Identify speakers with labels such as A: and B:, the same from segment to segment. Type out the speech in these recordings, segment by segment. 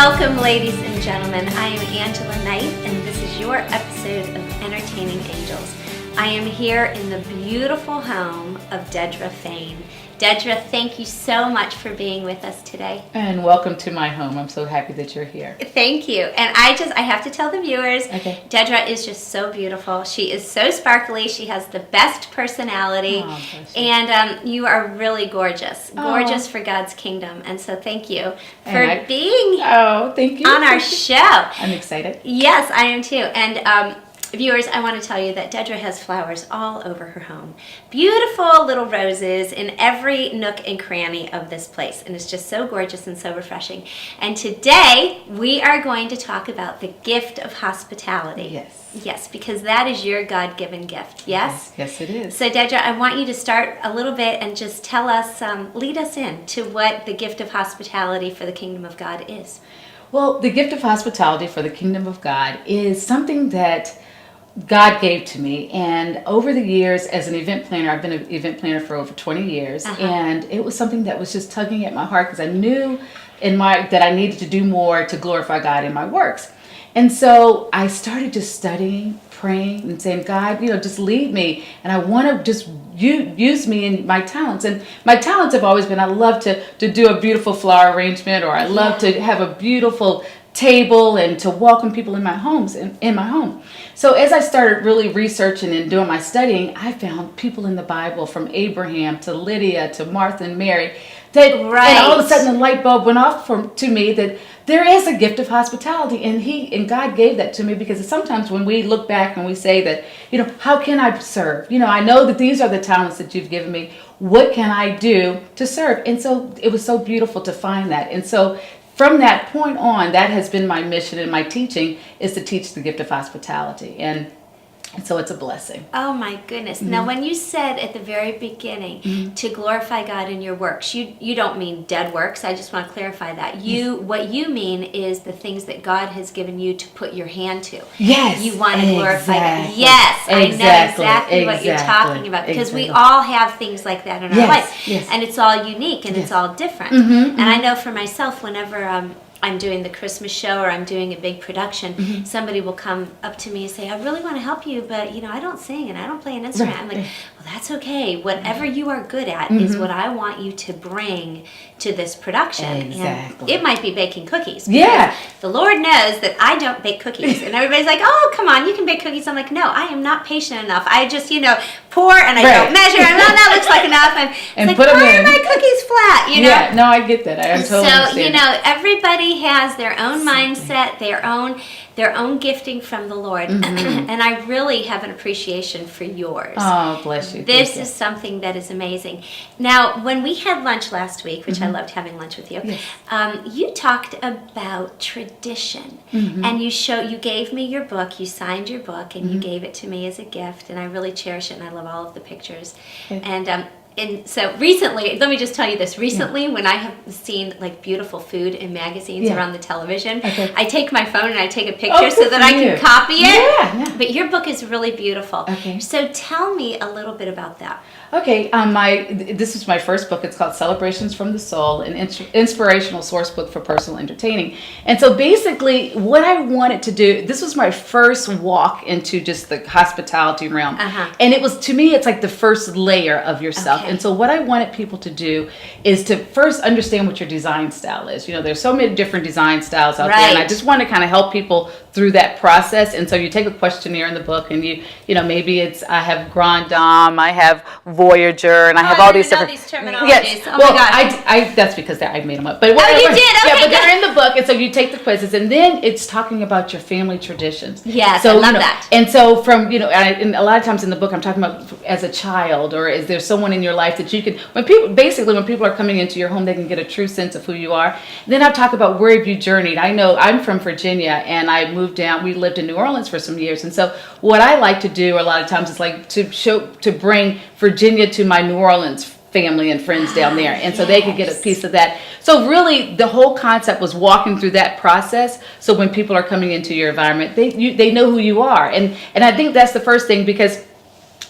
A: Welcome, ladies and gentlemen. I am Angela Knight, and this is your episode of Entertaining Angels. I am here in the beautiful home of Dedra+Faine. Dedra, thank you so much for being with us today.
B: And welcome to my home. I'm so happy that you're here.
A: Thank you. And I have to tell the viewers,
B: okay.
A: Dedra is just so beautiful. She is so sparkly. She has the best personality.
B: Oh,
A: and you are really gorgeous. Gorgeous for God's kingdom. And so thank you for being
B: thank you.
A: on our show.
B: I'm excited.
A: Yes, I am too. And viewers, I want to tell you that Dedra has flowers all over her home. Beautiful little roses in every nook and cranny of this place. And it's just so gorgeous and so refreshing. And today, we are going to talk about the gift of hospitality.
B: Yes.
A: Yes, because that is your God-given gift. Yes?
B: Yes, it is.
A: So, Dedra, I want you to start a little bit and just tell us, lead us in to what the gift of hospitality for the kingdom of God is.
B: Well, the gift of hospitality for the kingdom of God is something that God gave to me, and over the years as an event planner, I've been an event planner for over 20 years, and it was something that was just tugging at my heart because I knew that I needed to do more to glorify God in my works. And so I started just studying, praying, and saying, God, just lead me, and I want to just use me in my talents. And my talents have always been, I love to do a beautiful flower arrangement, or I love to have a beautiful table and to welcome people in my home. So as I started really researching and doing my studying, I found people in the Bible from Abraham to Lydia to Martha and Mary and all of a sudden the light bulb went off to me that there is a gift of hospitality, and God gave that to me, because sometimes when we look back and we say that, how can I serve? I know that these are the talents that you've given me. What can I do to serve? And so it was so beautiful to find that. And so from that point on, that has been my mission, and my teaching is to teach the gift of hospitality. And so it's a blessing. Oh my goodness.
A: Now, when you said at the very beginning to glorify God in your works, you don't mean dead works. I just want to clarify that. What you mean is the things that God has given you to put your hand to.
B: Yes.
A: You want to glorify God. Yes. I know exactly what you're talking about, because we all have things like that in our life.
B: Yes.
A: And it's all unique and it's all different. And I know for myself, whenever I'm doing the Christmas show or I'm doing a big production, somebody will come up to me and say, I really want to help you, but I don't sing and I don't play an instrument. I'm like, well, that's okay. Whatever you are good at is what I want you to bring to this production. And it might be baking cookies. Yeah. The Lord knows that I don't bake cookies. And everybody's like, oh, come on, you can bake cookies. I'm like, no, I am not patient enough. I just, pour and I don't measure. And that looks like enough. And it's like, put why are my cookies flat?
B: Yeah, no, I get that. I totally understand.
A: So, everybody has their own mindset, their own gifting from the Lord. And I really have an appreciation for yours.
B: Oh, bless you.
A: This is something that is amazing. Now, when we had lunch last week, which I loved having lunch with you, you talked about tradition. And you gave me your book, you signed your book, and you gave it to me as a gift, and I really cherish it, and I love all of the pictures. And so recently, let me just tell you this. Recently, when I have seen beautiful food in magazines or on the television, I take my phone and I take a picture so that I can copy it. Yeah. But your book is really beautiful. So tell me a little bit about that.
B: Okay, this is my first book. It's called Celebrations from the Soul, an inspirational source book for personal entertaining. And so basically what I wanted to do, this was my first walk into just the hospitality realm. And it was, to me, it's like the first layer of yourself. And so what I wanted people to do is to first understand what your design style is. There's so many different design styles out there, and I just want to kind of help people through that process. And so you take a questionnaire in the book, and maybe it's, I have Grand Dame, I have Voyager, and I have all these different
A: terminologies. Yes.
B: Oh my God. That's because I made them up. But whatever.
A: Oh, you did? Okay,
B: but they're in the book, and so you take the quizzes, and then it's talking about your family traditions.
A: Yes, I love that.
B: And so from, and a lot of times in the book, I'm talking about as a child, or is there someone in your life that you can, when people are coming into your home, they can get a true sense of who you are. Then I talk about where have you journeyed. I know I'm from Virginia, and I moved down. We lived in New Orleans for some years, and so what I like to do a lot of times is to bring Virginia to my New Orleans family and friends down there, and so they could get a piece of that. So really, the whole concept was walking through that process. So when people are coming into your environment, they know who you are, and I think that's the first thing, because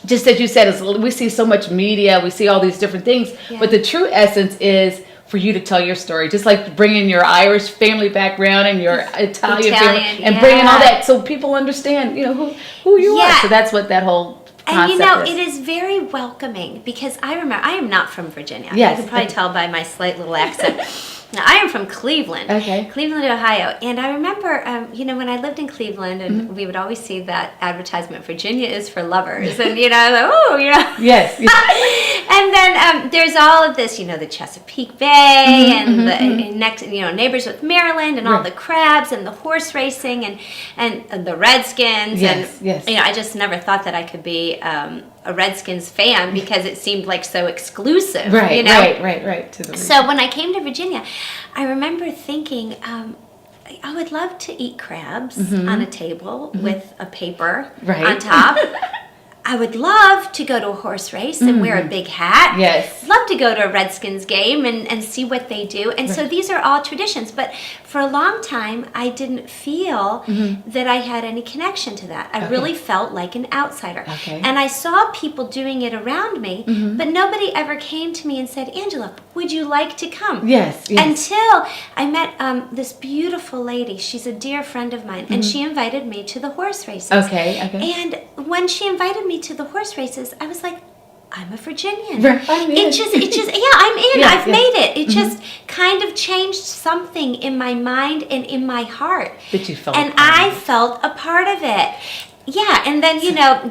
B: just as you said, we see so much media, we see all these different things, but the true essence is for you to tell your story, just like bringing your Irish family background and your Italian family, and bringing all that so people understand, who you are. So that's what that whole concept is.
A: It is very welcoming, because I remember, I am not from Virginia.
B: Yes.
A: You can probably tell by my slight little accent. Now, I am from Cleveland, Cleveland, Ohio. And I remember, when I lived in Cleveland, and we would always see that advertisement, Virginia is for lovers. And,
B: Yes.
A: And then there's all of this, the Chesapeake Bay, and the next, neighbors with Maryland, and all the crabs, and the horse racing, and the Redskins.
B: Yes,
A: and, I just never thought that I could be a Redskins fan, because it seemed like so exclusive.
B: Right.
A: So when I came to Virginia, I remember thinking, I would love to eat crabs on a table with a paper on top. I would love to go to a horse race and wear a big hat.
B: Yes.
A: Love to go to a Redskins game and see what they do. And so these are all traditions. But for a long time, I didn't feel that I had any connection to that. I really felt like an outsider. And I saw people doing it around me, but nobody ever came to me and said, Angela, would you like to come?
B: Yes.
A: Until I met this beautiful lady. She's a dear friend of mine. And she invited me to the horse races. And when she invited me to the horse races, I was like, I'm a Virginian.
B: I'm in.
A: It just, I'm in. I've made it. It just kind of changed something in my mind and in my heart.
B: That you felt.
A: And I felt a part of it. Yeah, and then,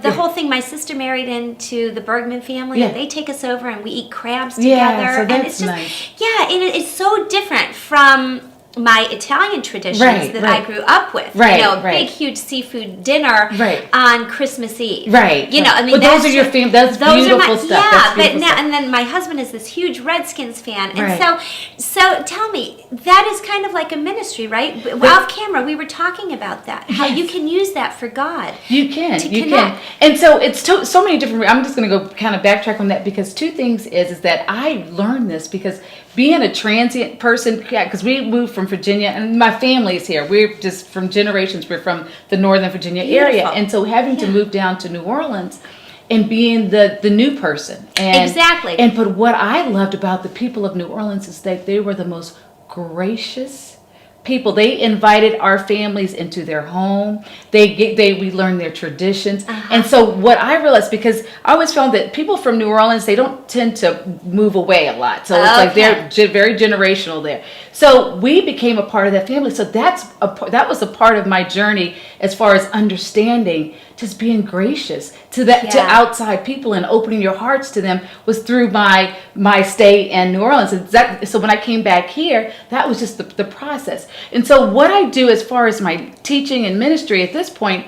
A: the whole thing, my sister married into the Bergman family, and they take us over and we eat crabs together.
B: Yeah, so that's
A: and it's just,
B: nice.
A: Yeah, and it's so different from my Italian traditions that I grew up with. Big, huge seafood dinner on Christmas Eve.
B: But those are your family. That's beautiful stuff.
A: Yeah, but now and then my husband is this huge Redskins fan, and so tell me, that is kind of like a ministry, right? Off camera, we were talking about that. How you can use that for God.
B: You can.
A: You can.
B: And so it's so many different. I'm just going to go kind of backtrack on that, because two things is that I learned this because being a transient person, because we moved from Virginia, and my family is here. We're just from generations. We're from the Northern Virginia area, and so having to move down to New Orleans and being the new person, but what I loved about the people of New Orleans is that they were the most gracious people. They invited our families into their home. We learned their traditions. And so what I realized, because I always found that people from New Orleans, they don't tend to move away a lot. So it's like they're very generational there. So we became a part of that family. So that was a part of my journey as far as understanding, just being gracious to outside people and opening your hearts to them, was through my stay in New Orleans. And so when I came back here, that was just the process. And so what I do as far as my teaching and ministry at this point,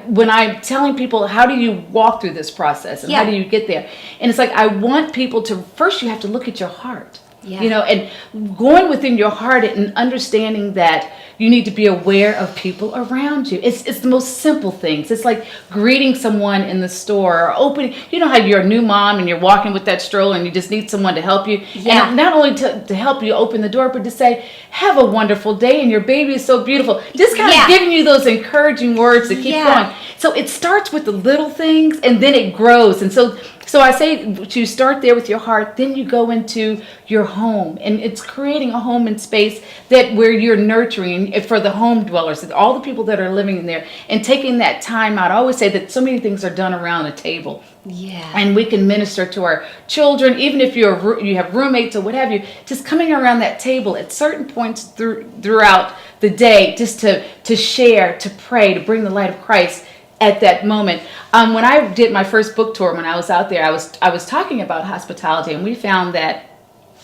B: when I'm telling people, how do you walk through this process and how do you get there? And it's like, I want people to, first you have to look at your heart. And going within your heart and understanding that you need to be aware of people around you. It's the most simple things. It's like greeting someone in the store, or opening, how you're a new mom and you're walking with that stroller and you just need someone to help you. And not only to help you open the door, but to say, have a wonderful day and your baby is so beautiful. Just kind of giving you those encouraging words to keep going. So it starts with the little things and then it grows. And so I say to start there with your heart, then you go into your home, and it's creating a home and space where you're nurturing for the home dwellers, all the people that are living in there, and taking that time out. I always say that so many things are done around a table. And we can minister to our children, even if you have roommates or what have you, just coming around that table at certain points throughout the day, just to share, to pray, to bring the light of Christ at that moment. When I did my first book tour, when I was out there, I was talking about hospitality, and we found that.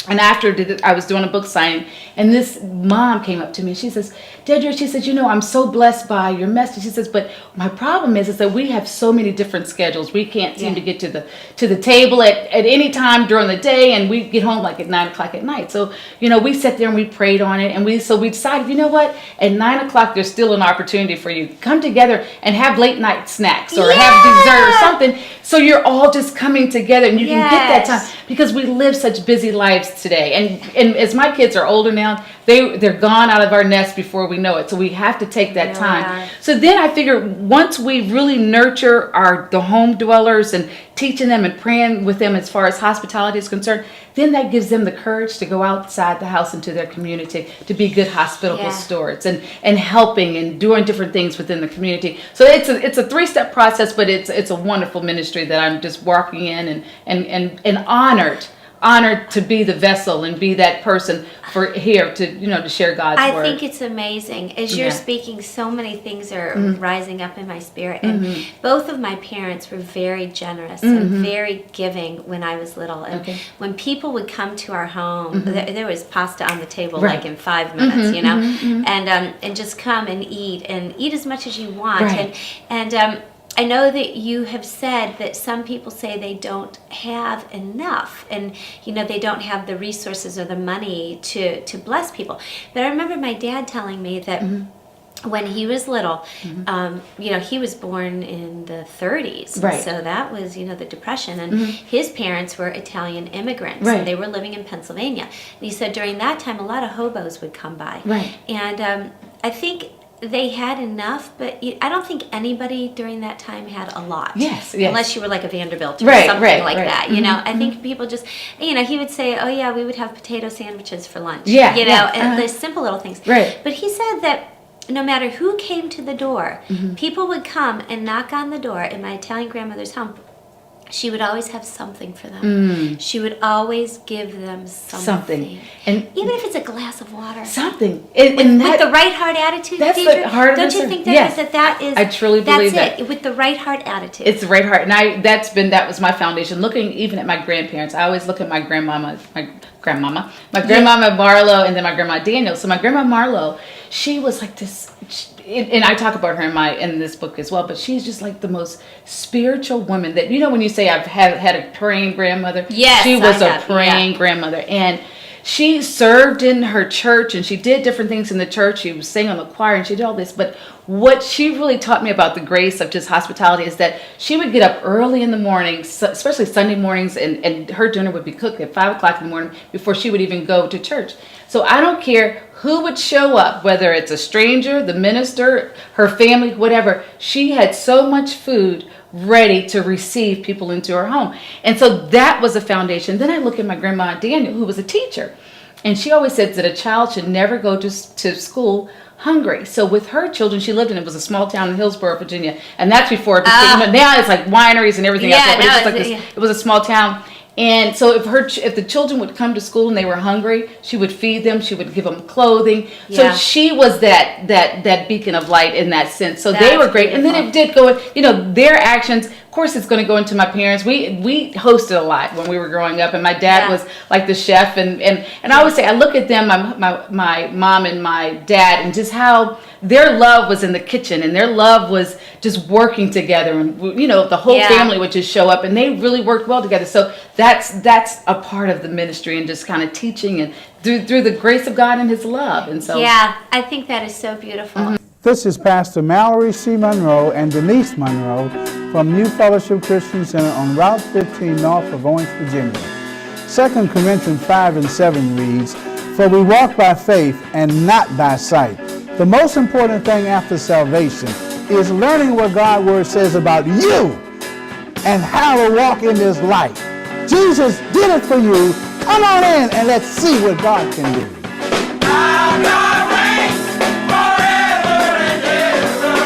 B: And after I was doing a book signing, and this mom came up to me. She says, Dedra, she says, I'm so blessed by your message. She says, but my problem is that we have so many different schedules. We can't seem to get to the table at any time during the day, and we get home like at 9 o'clock at night. So, we sat there and we prayed on it, and we decided, you know what? At 9 o'clock, there's still an opportunity for you. Come together and have late night snacks or have dessert or something. So you're all just coming together, and you can get that time, because we live such busy lives today. And as my kids are older now, they're gone out of our nest before we know it. So we have to take that time. So then I figure once we really nurture the home dwellers and teaching them and praying with them as far as hospitality is concerned, then that gives them the courage to go outside the house into their community to be good hospitable stewards and helping and doing different things within the community. So it's a 3-step process, but it's a wonderful ministry that I'm just walking in and honored to be the vessel and be that person for here to share God's word.
A: I think it's amazing. As you're speaking, so many things are rising up in my spirit. And both of my parents were very generous and very giving when I was little. And when people would come to our home, there was pasta on the table like in 5 minutes, and just come and eat as much as you want. And I know that you have said that some people say they don't have enough and, they don't have the resources or the money to bless people. But I remember my dad telling me that when he was little, he was born in the 30s.
B: Right.
A: So that was, the Depression. And his parents were Italian immigrants.
B: Right.
A: And they were living in Pennsylvania. And he said during that time, a lot of hobos would come by.
B: Right.
A: And I think they had enough, but I don't think anybody during that time had a lot.
B: Yes.
A: Unless you were like a Vanderbilt or something like that. I think people just, he would say, oh yeah, we would have potato sandwiches for lunch. And the simple little things.
B: Right.
A: But he said that no matter who came to the door, people would come and knock on the door in my Italian grandmother's home. She would always have something for them. She would always give them something. And even if it's a glass of water.
B: Something.
A: With the right heart attitude,
B: that's
A: Dedra,
B: the heart
A: don't
B: of
A: you think that is...
B: I truly believe
A: that's it, with the right heart attitude.
B: It's the right heart. And that was my foundation. Looking even at my grandparents, I always look at my grandmama Marlo, and then my grandma Daniel. So my grandma Marlo, she was like this... And I talk about her in this book as well, but she's just like the most spiritual woman that, when you say I've had a praying grandmother, she was a praying grandmother. And she served in her church and she did different things in the church. She was singing on the choir and she did all this. But what she really taught me about the grace of just hospitality is that she would get up early in the morning, especially Sunday mornings, and her dinner would be cooked at 5 o'clock in the morning before she would even go to church. So I don't care who would show up, whether it's a stranger, the minister, her family, whatever. She had so much food ready to receive people into her home. And so that was a foundation. Then I look at my grandma Daniel, who was a teacher. And she always said that a child should never go to school hungry. So with her children, she lived in, it was a small town in Hillsborough, Virginia. And that's before it became, now it's like wineries and everything else. But it was a small town. And so if the children would come to school and they were hungry, she would feed them. She would give them clothing. So she was that beacon of light in that sense. So they were great. Beautiful. And then it did go, their actions, of course it's going to go into my parents. We hosted a lot when we were growing up, and my dad was like the chef. And I always say, I look at them, my mom and my dad, and just how their love was in the kitchen, and their love was just working together, and the whole family would just show up, and they really worked well together. So that's a part of the ministry, and just kind of teaching and through the grace of God and His love. And so
A: I think that is so beautiful.
C: This is Pastor Mallory C. Monroe and Denise Monroe from New Fellowship Christian Center on Route 15 north of Orange, Virginia. 2 Corinthians 5:7 reads, "For we walk by faith and not by sight." The most important thing after salvation is learning what God's Word says about you and how to walk in this life. Jesus did it for you. Come on in and let's see what God can do.
D: Our God reigns forever and ever.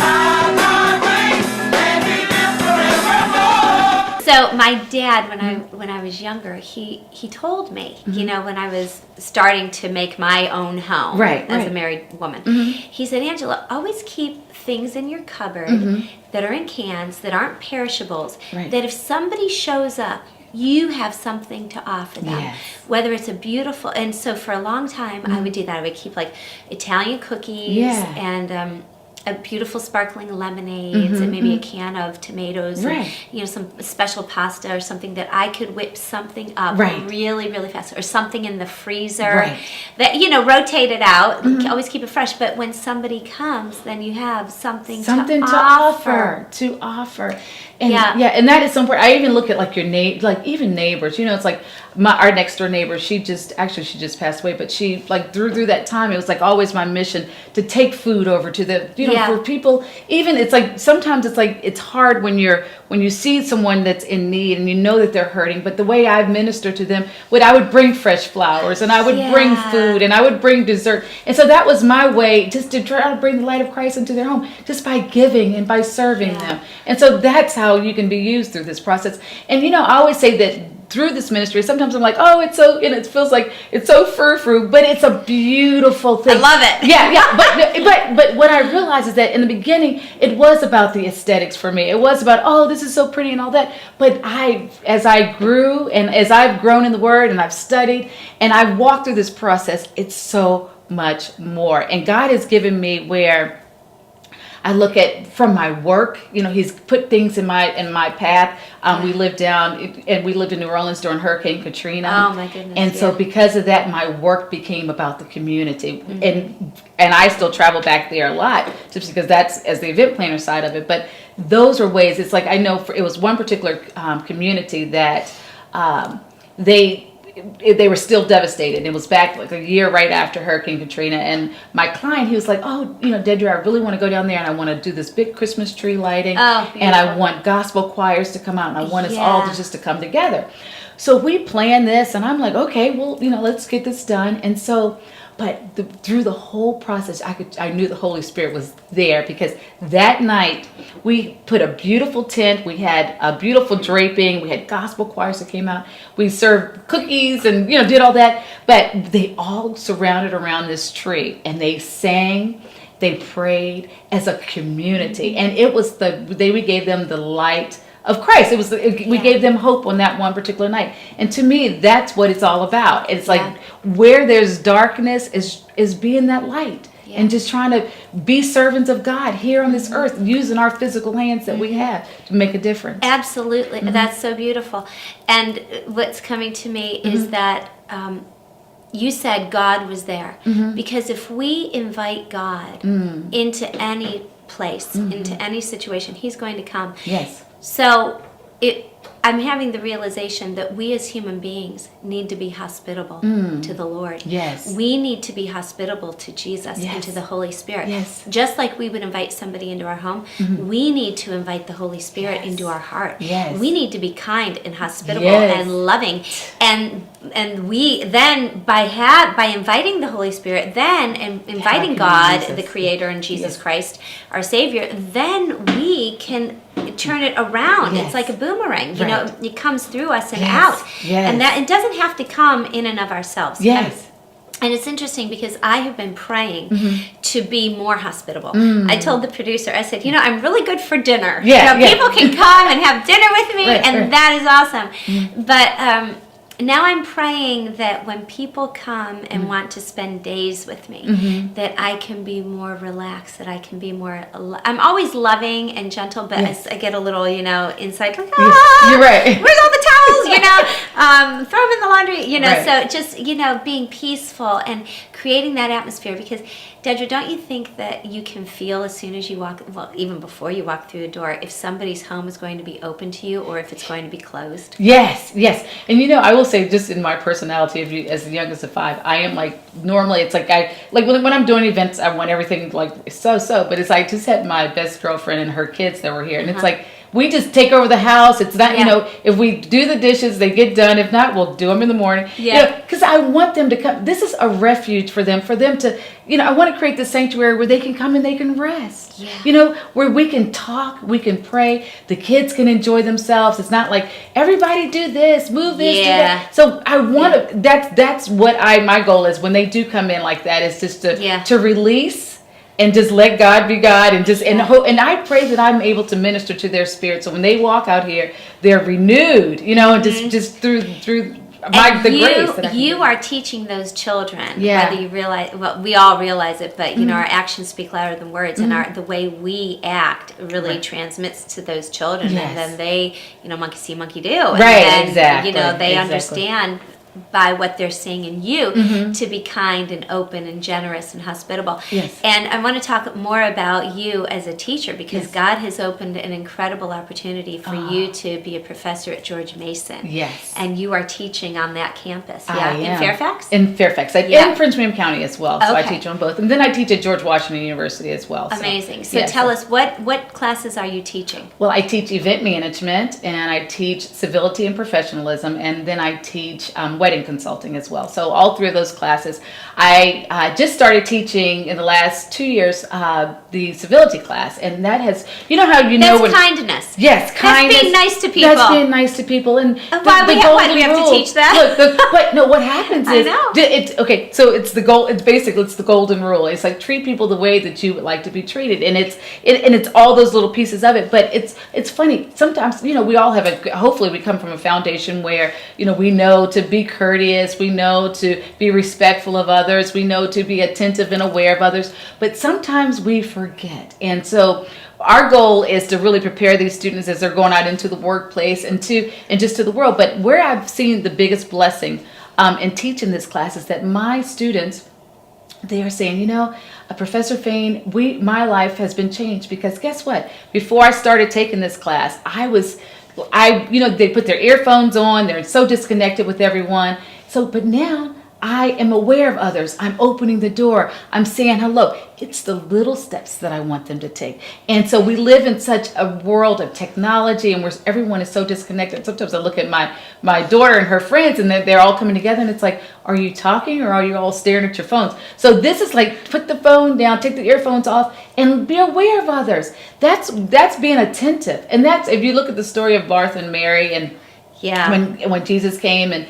D: Our God reigns and He lives forevermore.
A: So my dad, when I was younger, he told me, when I was starting to make my own home as a married woman, he said, Angela, always keep things in your cupboard that are in cans, that aren't perishables, that if somebody shows up, you have something to offer them, whether it's a beautiful, and so for a long time I would do that. I would keep like Italian cookies and a beautiful sparkling lemonades and maybe a can of tomatoes and some special pasta or something that I could whip something up really, really fast, or something in the freezer that rotate it out, always keep it fresh. But when somebody comes, then you have something to offer.
B: And and that is so important. I even look at like your even neighbors. It's like our next door neighbor, she just passed away, but she, like, through that time, it was like always my mission to take food over to the, for people. Even it's like sometimes it's like it's hard when you see someone that's in need and you know that they're hurting, but the way I've ministered to them, I would bring fresh flowers and I would bring food and I would bring dessert, and so that was my way just to try to bring the light of Christ into their home, just by giving and by serving them. And so that's how you can be used through this process. And I always say that through this ministry, sometimes I'm like, oh, it's so, and it feels like it's so frou-frou, but it's a beautiful thing.
A: I love it.
B: Yeah. But what I realized is that in the beginning, it was about the aesthetics for me. It was about, oh, this is so pretty and all that. But as I grew and as I've grown in the Word and I've studied and I've walked through this process, it's so much more. And God has given me where I look at from my work, He's put things in my path. We lived in New Orleans during Hurricane Katrina.
A: Oh my goodness!
B: And so because of that, my work became about the community, and I still travel back there a lot, just because that's as the event planner side of it. But those are ways. It's like I know it was one particular community that they were still devastated. It was back like a year right after Hurricane Katrina, and my client, he was like, oh, Dedra, I really want to go down there and I want to do this big Christmas tree lighting, and I want gospel choirs to come out, and I want us all to come together. So we planned this, and I'm like, okay, well, let's get this done. And so, but through the whole process, I knew the Holy Spirit was there, because that night we put a beautiful tent, we had a beautiful draping, we had gospel choirs that came out, we served cookies and did all that, but they all surrounded around this tree and they sang, they prayed as a community, and it was we gave them the light of Christ. We gave them hope on that one particular night. And to me, that's what it's all about. It's like where there's darkness is being that light, and just trying to be servants of God here on this earth, using our physical hands that we have to make a difference.
A: Absolutely. That's so beautiful. And what's coming to me is that you said God was there. Because if we invite God into any place, into any situation, He's going to come.
B: Yes.
A: So I'm having the realization that we as human beings need to be hospitable to the Lord.
B: Yes.
A: We need to be hospitable to Jesus and to the Holy Spirit.
B: Yes.
A: Just like we would invite somebody into our home, we need to invite the Holy Spirit into our heart.
B: Yes.
A: We need to be kind and hospitable and loving. And we then by inviting the Holy Spirit, then and inviting God, the Creator, and Jesus Christ, our Savior, then we can turn it around. It's like a boomerang. You know, it comes through us and out. And that it doesn't have to come in and of ourselves. And it's interesting because I have been praying to be more hospitable. I told the producer, I said, I'm really good for dinner. People can come and have dinner with me, and that is awesome. But now I'm praying that when people come and want to spend days with me, that I can be more relaxed, that I can be more, I'm always loving and gentle, but I get a little, inside, like,
B: you're right.
A: Where's all the towels, throw them in the laundry, so just, being peaceful and creating that atmosphere. Because Dedra, don't you think that you can feel as soon as you walk, well, even before you walk through the door, if somebody's home is going to be open to you or if it's going to be closed?
B: Yes. And I will say, just in my personality, as the youngest of 5, I am like, normally it's like when I'm doing events, I want everything like so, but it's like I just had my best girlfriend and her kids that were here, and it's like, we just take over the house. It's not, if we do the dishes, they get done. If not, we'll do them in the morning. Because I want them to come. This is a refuge for them to, I want to create this sanctuary where they can come and they can rest. Where we can talk, we can pray. The kids can enjoy themselves. It's not like, everybody do this, move this, do that. So I want to, that's what my goal is when they do come in like that, is just to release. And just let God be God, and and I pray that I'm able to minister to their spirit. So when they walk out here, they're renewed, and just through the grace that
A: you are teaching those children. Whether you realize, well, we all realize it, but our actions speak louder than words, and the way we act really transmits to those children, and then they, monkey see, monkey do, and then, they understand by what they're seeing in you to be kind and open and generous and hospitable.
B: Yes.
A: And I want to talk more about you as a teacher, because
B: Yes.
A: God has opened an incredible opportunity for you to be a professor at George Mason.
B: Yes.
A: And you are teaching on that campus.
B: I
A: Yeah,
B: am.
A: in Fairfax?
B: In Fairfax.
A: Yeah.
B: In Prince William County as well. So I
A: Okay.
B: teach on both. And then I teach at George Washington University as well. So,
A: Amazing. So
B: yes.
A: tell us, what classes are you teaching?
B: Well, I teach event management, and I teach civility and professionalism, and then I teach wedding consulting as well. So all three of those classes. I just started teaching in the last 2 years the civility class, and that has, you know how you know
A: That's
B: when
A: kindness.
B: yes, kindness.
A: That's being nice to people.
B: That's being nice to people, and
A: Why do we have to teach that?
B: Look, but no, what happens
A: I
B: is
A: know.
B: okay. So it's the goal. It's basically the golden rule. It's like treat people the way that you would like to be treated, and it's all those little pieces of it. But it's funny. Sometimes we all have hopefully we come from a foundation where we know to be courteous, we know to be respectful of others, we know to be attentive and aware of others. But sometimes we forget, and so our goal is to really prepare these students as they're going out into the workplace and just to the world. But where I've seen the biggest blessing in teaching this class is that my students, they are saying, Professor Faine, my life has been changed, because guess what? Before I started taking this class, they put their earphones on, they're so disconnected with everyone. But now I am aware of others. I'm opening the door. I'm saying hello. It's the little steps that I want them to take. And so we live in such a world of technology, and where everyone is so disconnected. Sometimes I look at my daughter and her friends, and they're all coming together, and it's like, are you talking, or are you all staring at your phones? So this is like, put the phone down, take the earphones off, and be aware of others. That's being attentive. And that's, if you look at the story of Martha and Mary, and
A: Yeah.
B: when Jesus came and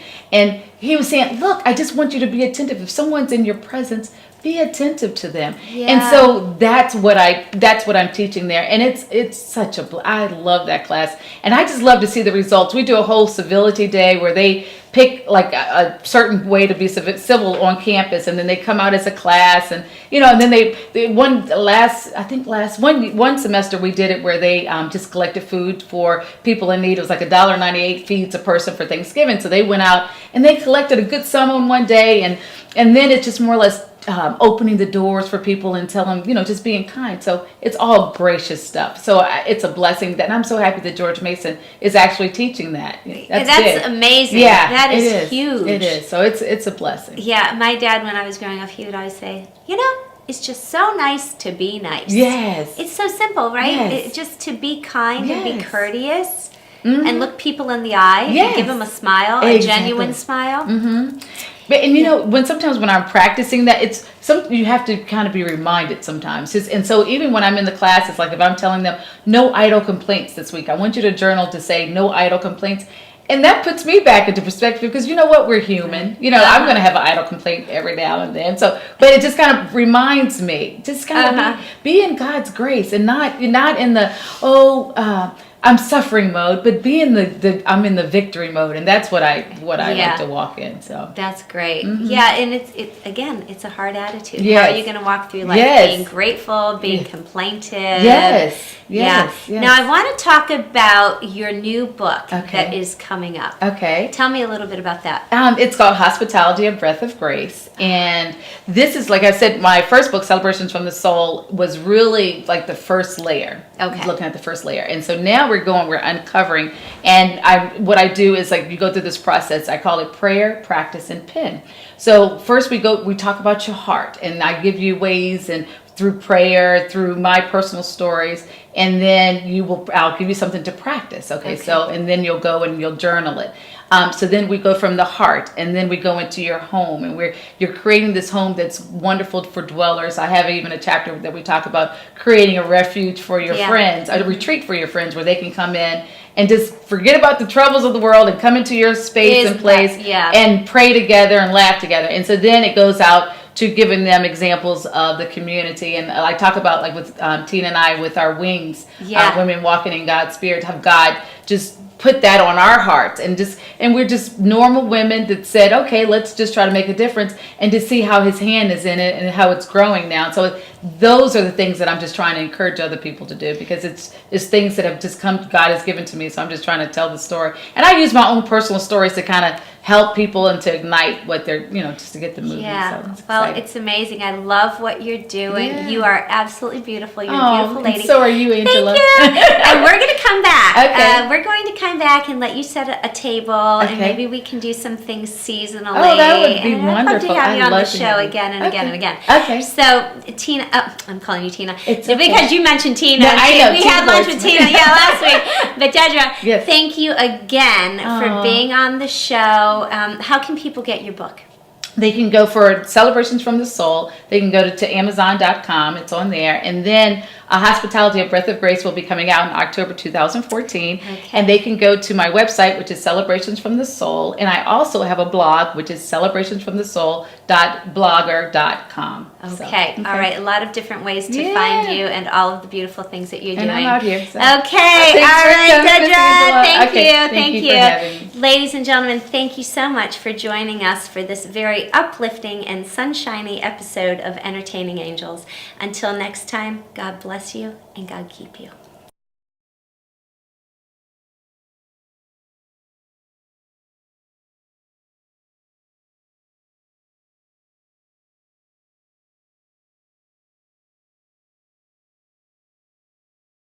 B: he was saying, look, I just want you to be attentive. If someone's in your presence, be attentive to them.
A: Yeah.
B: And so that's what I'm teaching there. And it's such I love that class. And I just love to see the results. We do a whole civility day where they pick like a certain way to be civil on campus, and then they come out as a class, and and then one semester we did it where they just collected food for people in need. It was like $1.98 feeds a person for Thanksgiving. So they went out and they collected a good sum on one day, and then it's just more or less opening the doors for people and telling them, just being kind. So it's all gracious stuff. So it's a blessing that, and I'm so happy that George Mason is actually teaching that.
A: That's
B: big.
A: Amazing.
B: Yeah,
A: that is
B: it is
A: huge.
B: It is. So it's a blessing.
A: Yeah, my dad, when I was growing up, he would always say, it's just so nice to be nice.
B: Yes.
A: It's so simple, right?
B: Yes.
A: Just to be kind and be
B: Yes.
A: courteous
B: Mhm.
A: and look people in the eye
B: Yes.
A: and give them a smile,
B: Exactly.
A: a genuine smile.
B: Mm-hmm. But when I'm practicing that, you have to kind of be reminded sometimes. And so even when I'm in the class, it's like if I'm telling them no idle complaints this week, I want you to journal to say no idle complaints. And that puts me back into perspective, because you know what, we're human. I'm going to have an idle complaint every now and then. So, but it just kind of reminds me, just kind of be in God's grace, and not in the I'm suffering mode, but be in I'm in the victory mode, and that's what I like to walk in. So
A: That's great.
B: Mm-hmm.
A: Yeah, and it's a hard attitude.
B: Yes.
A: How are you going to walk through life
B: Yes.
A: being grateful, being complaintive?
B: Yes.
A: Yeah.
B: Yes.
A: Now I want to talk about your new book
B: Okay.
A: that is coming up.
B: Okay.
A: Tell me a little bit about that.
B: It's called Hospitality, A Breath of Grace. And this is, like I said, my first book, Celebrations from the Soul, was really like the first layer.
A: Okay.
B: Looking at the first layer. And so now we're uncovering. And what I do is, like, you go through this process. I call it prayer, practice, and pen. So first we talk about your heart. And I give you ways, and through prayer, through my personal stories, and then I'll give you something to practice. Okay. So, and then you'll go and you'll journal it. So then we go from the heart, and then we go into your home, and you're creating this home that's wonderful for dwellers. I have even a chapter that we talk about creating a refuge for your friends, a retreat for your friends, where they can come in and just forget about the troubles of the world and come into your space and place and pray together and laugh together. And so then it goes out to giving them examples of the community. And I talk about, like with Tina and I, with our wings, women walking in God's Spirit, have God just put that on our hearts, and we're just normal women that said, okay, let's just try to make a difference, and to see how His hand is in it and how it's growing now. So those are the things that I'm just trying to encourage other people to do, because it's things that have just God has given to me. So I'm just trying to tell the story, and I use my own personal stories to kind of help people and to ignite what they're, just to get the movie.
A: Yeah.
B: So it's
A: Well,
B: exciting.
A: it's amazing. I love what you're doing.
B: Yeah.
A: You are absolutely beautiful. You're a
B: Oh,
A: beautiful lady.
B: and so are you, Angela.
A: Thank you. And we're going to come back.
B: Okay.
A: We're going to come back and let you set a table, and
B: Okay.
A: maybe we can do some things seasonally.
B: Oh, that would be
A: and I'd love
B: wonderful.
A: to have you
B: I'd
A: on the
B: love to
A: show
B: have you.
A: again and again and again.
B: Okay.
A: So, Tina, I'm calling you Tina.
B: It's
A: Because
B: okay.
A: you mentioned Tina.
B: No, I know,
A: We
B: Tina
A: had lunch
B: works.
A: with Tina, last week. But Dedra,
B: Yes.
A: thank you again for
B: Aw.
A: being on the show. How can people get your book?
B: They can go for Celebrations from the Soul. They can go to Amazon.com. It's on there. And then Hospitality, A Breath of Grace will be coming out in October 2014.
A: Okay.
B: And they can go to my website, which is Celebrations from the Soul. And I also have a blog, which is celebrationsfromthesoul.blogger.com.
A: Okay. All right. A lot of different ways to
B: Yeah.
A: find you and all of the beautiful things that you're
B: And
A: doing.
B: I'm out here. So.
A: Okay. All
B: Thanks for
A: right,
B: coming, Miss
A: Dedra.
B: Angela.
A: Thank
B: Okay,
A: you.
B: thank you for having me.
A: Ladies and gentlemen, thank you so much for joining us for this very uplifting and sunshiny episode of Entertaining Angels. Until next time, God bless you and God keep you.